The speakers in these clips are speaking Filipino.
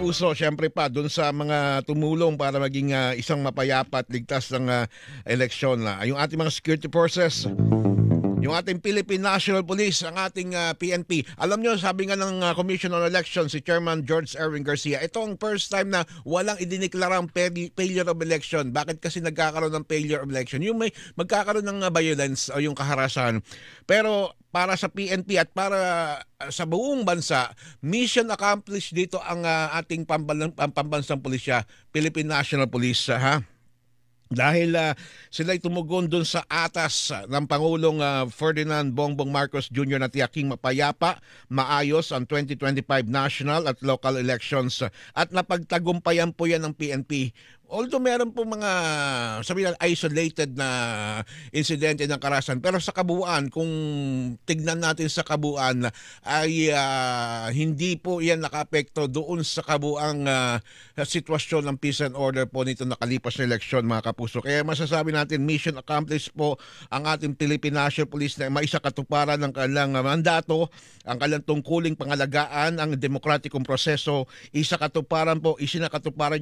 kapuso, syempre pa doon sa mga tumulong para maging isang mapayapa at ligtas ng eleksyon. Yung ating mga security forces, yung ating Philippine National Police, ang ating PNP. Alam nyo, sabi nga ng Commission on Elections, si Chairman George Erwin Garcia, ito ang first time na walang idiniklarang failure of election. Bakit kasi nagkakaroon ng failure of election? Yung may magkakaroon ng violence o yung kaharasan. Pero para sa PNP at para sa buong bansa, mission accomplished dito ang ating pambansang pulisya, Philippine National Police, ha? Dahil sila'y tumugon dun sa atas ng Pangulong Ferdinand Bongbong Marcos Jr. na tiyaking mapayapa, maayos ang 2025 national at local elections at napagtagumpayan po yan ng PNP. Although meron po mga sabihin isolated na insidente ng karahasan, pero sa kabuuan, kung tignan natin sa kabuuan, ay hindi po yan nakaapekto doon sa kabuang sitwasyon ng peace and order po nito nakalipas na eleksyon, mga kapuso. Kaya masasabi natin mission accomplished po ang ating Philippine National Police na maisakatuparan ng kanilang mandato, ang kanilang tungkuling pangalagaan ang demokratikong proseso, isinakatuparan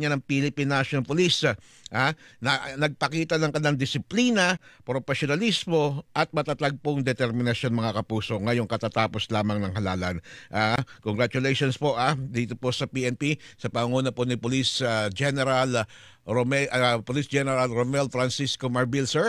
niya ng Philippine National Police na nagpakita ng kanilang disiplina, profesionalismo at matatagpong determinasyon, mga kapuso, ngayong katatapos lamang ng halalan. Congratulations po dito po sa PNP sa pangunguna po ni Police General Romel Francisco Marbil, sir.